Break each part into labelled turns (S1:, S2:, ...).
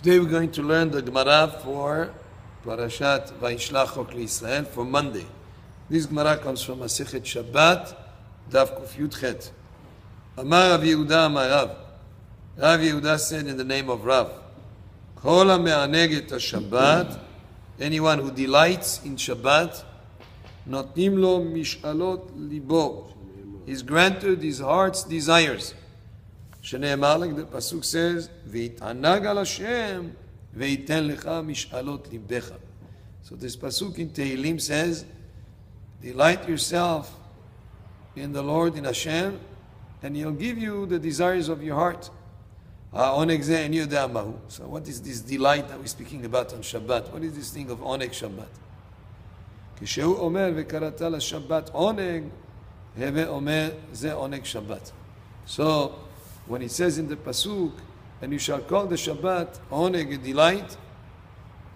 S1: Today we're going to learn the Gemara for Parashat Vayishlach Israel for Monday. This Gemara comes from Masechet Shabbat, Daf Kuf Yudchet. Amar Rav Yehuda Amar Rav. Rav Yehuda said in the name of Rav, Kol ha'me'aneg et Shabbat, anyone who delights in Shabbat, notnim lo mish'alot libo, is granted his heart's desires. Shneimar, like the pasuk says, "V'yitanag al Hashem, v'yiten lecha mish'alot libdecha." So this pasuk in Tehillim says, "Delight yourself in the Lord, in Hashem, and He'll give you the desires of your heart." So what is this delight that we're speaking about on Shabbat? What is this thing of oneg Shabbat? כשהוא אומר וקראת לשבת עונג, הווה אומר זה עונג Shabbat. So when it says in the pasuk, and you shall call the Shabbat oneg, a delight,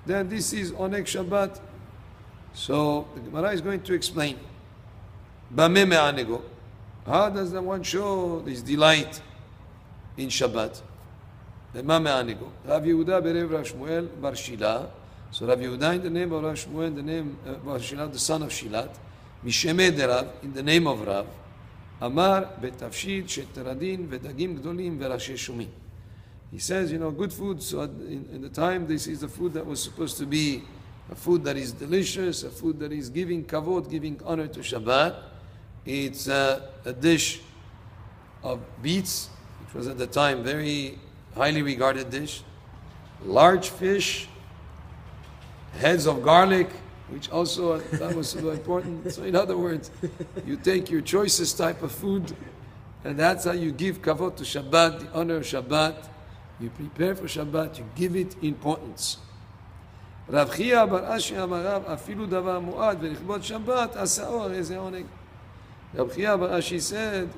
S1: then this is oneg Shabbat. So the Gemara is going to explain. Bameh me'anego. How does the one show this delight in Shabbat? B'ma me'anego. Rav Yehuda berev Rav Shmuel bar Shila. So Rav Yehuda in the name of Rav Shmuel, in the name of Bar Shila, the son of Shilat, Mishemeh de Rav, in the name of Rav, Amar betafshid sheteradin vedagim gdolim verashe shumim. He says, good food. So in the time, this is the food that was supposed to be a food that is delicious, a food that is giving kavod, giving honor to Shabbat. It's a dish of beets, which was at the time very highly regarded dish. Large fish, heads of garlic, which also that was so important. So in other words, you take your choicest type of food, and that's how you give kavod to Shabbat, the honor of Shabbat. You prepare for Shabbat, you give it importance. Rav Chia bar Ashi amar Rav, afilu davar mu'ad v'lichbot Shabbat asa'or eze oneg. Rav Chia bar Ashi said,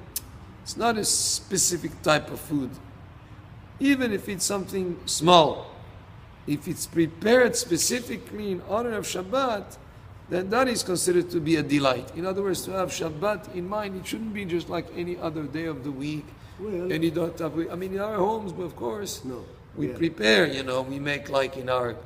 S1: it's not a specific type of food. Even if it's something small, if it's prepared specifically in honor of Shabbat, then that is considered to be a delight. In other words, to have Shabbat in mind, it shouldn't be just like any other day of the week.
S2: Well,
S1: any type of week. I mean, in our homes, of course, we prepare. We make like in our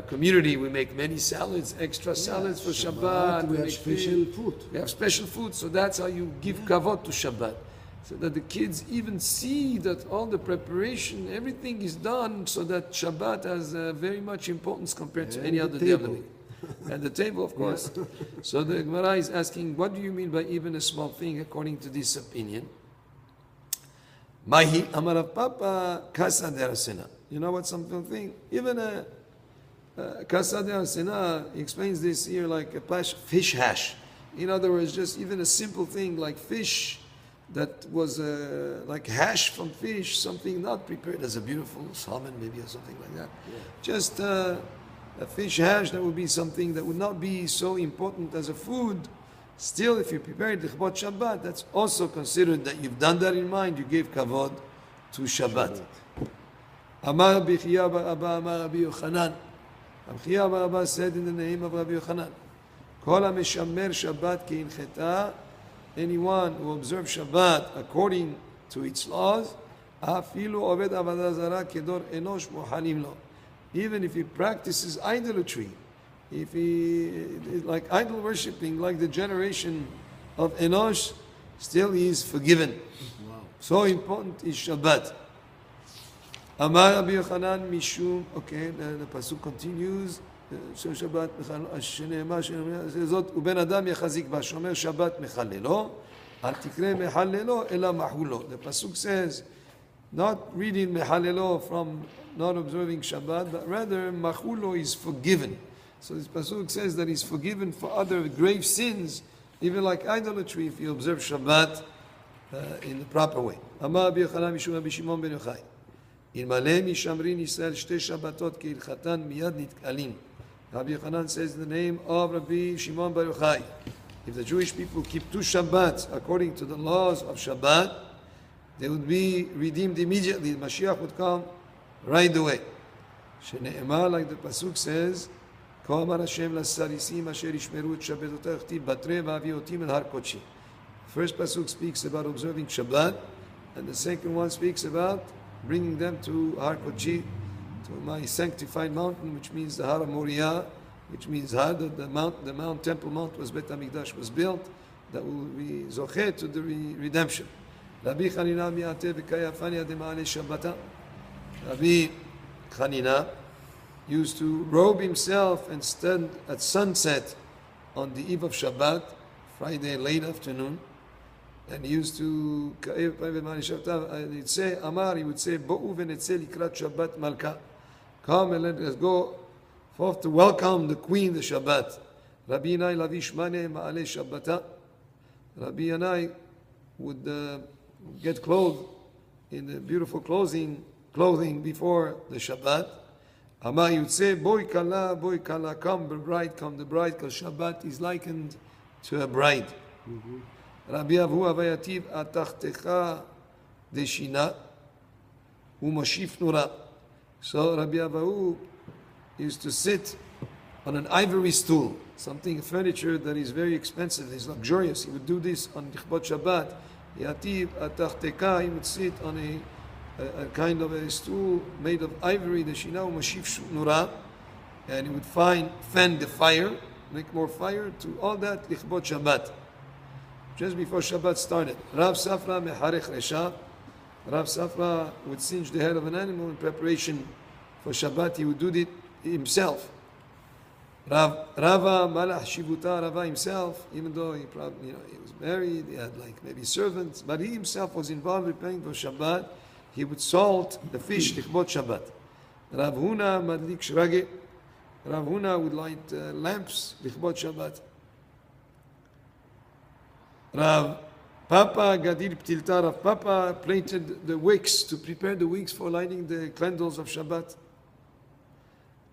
S1: community, we make many salads, extra salads for Shabbat.
S2: We have special food.
S1: We have special food, so that's how you give kavod to Shabbat. So that the kids even see that all the preparation, everything is done so that Shabbat has very much importance compared to any other day of the week. And the table, of course. So the Gemara is asking, what do you mean by even a small thing according to this opinion? Mahi amarav papa kasa de rasena. You know what something thing? Even a kasa de rasena, he explains this here like a fish hash. In other words, just even a simple thing like fish that was like hash from fish, something not prepared as a beautiful salmon maybe or something like that. Yeah. Just a fish hash, that would be something that would not be so important as a food. Still, if you prepare it l'chbot Shabbat, that's also considered that you've done that in mind, you gave kavod to Shabbat. Amar Rabbi Chia bar Abba Amar Rabbi Yochanan. Rabbi Chia bar Abba said in the name of Rabbi Yochanan, Kol ha-meshamer Shabbat keincheta, anyone who observes Shabbat according to its laws, afilu oved avodah zarah kedor enosh mohalim lo. Even if he practices idolatry, if he is like idol worshipping, like the generation of Enosh, still he is forgiven.
S2: Wow.
S1: So important is Shabbat. Amar Rabbi Yochanan mishum. Okay, the pasuk continues. So Shabbat זאת ובן אדם יחזיק בה שומר שבת מחללו אל תקרא מחללו אלא מחולו. The pasuk says not reading מחללו from not observing Shabbat, but rather machulo is forgiven. So this pasuk says that he's forgiven for other grave sins, even like idolatry, if you observe Shabbat in the proper way. Amar Rabbi Yochanan mishum Rabbi Shimon ben Yochai אלמלא משמרין ישראל שתי שבתות כהלכתן מיד נתקלים. Rabbi Yochanan says in the name of Rabbi Shimon bar Yochai, if the Jewish people keep 2 Shabbats according to the laws of Shabbat, they would be redeemed immediately. The Mashiach would come right away. Shene'emar, like the pasuk says, כה אמר השם לסריסים אשר ישמרו את שבתותיך כתיב בתרי ואביא אותם אל הר קודשי. First pasuk speaks about observing Shabbat, and the second one speaks about bringing them to Har Kodesh, to my sanctified mountain, which means the Har Moriah, which means the Mount Temple Mount was Bet HaMikdash was built, that will be zocheh to the redemption. Rabbi Chanina mi'ateh v'kayafani adema'ale Shabbata. Rabbi Chanina used to robe himself and stand at sunset on the eve of Shabbat, Friday late afternoon, and he used to he'd say, Amar, he would say, Bo'u v'netzeh likrat Shabbat malka. Come and let us go forth to welcome the queen, the Shabbat. Rabbi Yanai lavish maneh ma'ale Shabbata. Rabbi Yanai would get clothed in the beautiful clothing before the Shabbat. Amar, he would say, Boy kala, come the bride, because Shabbat is likened to a bride. Rabbi Avu avayativ atachtecha deshina u'moshif nura. So Rabbi Avu used to sit on an ivory stool, a furniture that is very expensive, is luxurious. He would do this on Lichbot Shabbat. Yativ atachtecha, he would sit on a kind of a stool made of ivory, the shina u'moshif nura, and he would fan the fire, make more fire, to all that Lichbot Shabbat. Just before Shabbat started. Rav Safra meharech resha. Rav Safra would singe the head of an animal in preparation for Shabbat. He would do it himself. Rava malach shivuta. Rava himself, even though he probably, he was married, he had maybe servants, but he himself was involved in preparing for Shabbat. He would salt the fish lichbot Shabbat. Rav Huna madlik shrage. Rav Huna would light lamps lichbot Shabbat. Rav Papa Gadir Ptilta, Rav Papa planted the wicks to prepare the wicks for lighting the candles of Shabbat.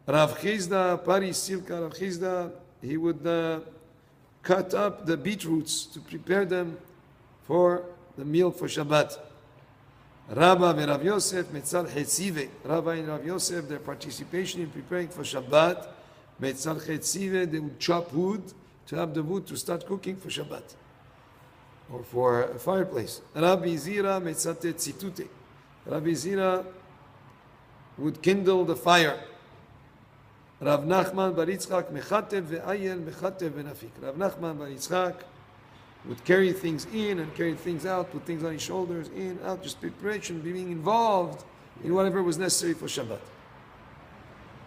S1: Rav Chizda, Pari Silka, Rav Chizda, he would cut up the beetroots to prepare them for the meal for Shabbat. Rabba and Rav Yosef, Metzal Chetzive, Rabbi and Rav Yosef, their participation in preparing for Shabbat, Metzal Chetzive, they would chop wood to have the wood to start cooking for Shabbat, or for a fireplace. Rabbi Zira Metzate Tzitute. Rabbi Zira would kindle the fire. Rav Nachman bar Yitzchak Mechatev ve'ayel Mechatev ve'nafik. Rav Nachman bar Yitzchak would carry things in and carry things out, put things on his shoulders, in, out, just preparation, being involved in whatever was necessary for Shabbat.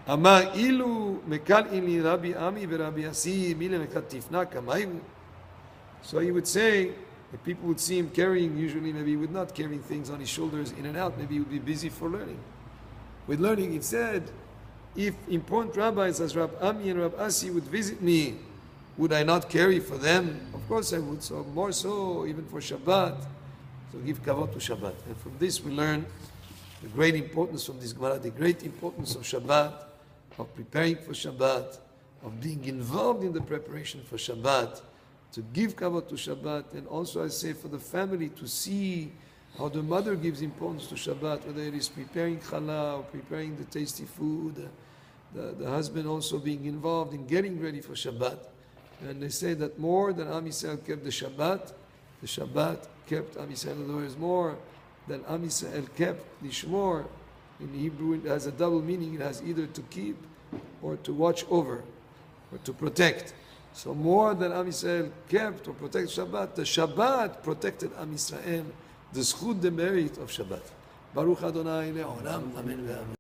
S1: Amar ilu mekal ili Rabbi Ami ve'Rabbi Asi mile mekat tifna kamayu. So he would say, if people would see him carrying, usually maybe he would not carrying things on his shoulders in and out, maybe he would be busy for learning. With learning, he said, if important rabbis as Rab Ami and Rab Asi would visit me, would I not carry for them? Of course I would, so more so even for Shabbat. So give kavod to Shabbat. And from this we learn the great importance of this Gemara, the great importance of Shabbat, of preparing for Shabbat, of being involved in the preparation for Shabbat, to give kavod to Shabbat, and also I say for the family to see how the mother gives importance to Shabbat, whether it is preparing challah or preparing the tasty food, the husband also being involved in getting ready for Shabbat. And they say that more than Am Yisrael kept the Shabbat kept Am Yisrael. In other words, more than Am Yisrael kept Lishmor. In Hebrew it has a double meaning. It has either to keep or to watch over or to protect. So more than Am Yisrael kept or protected Shabbat, the Shabbat protected Am Yisrael. The schut, the merit of Shabbat. Baruch Adonai le'olam. Amen ve'amen.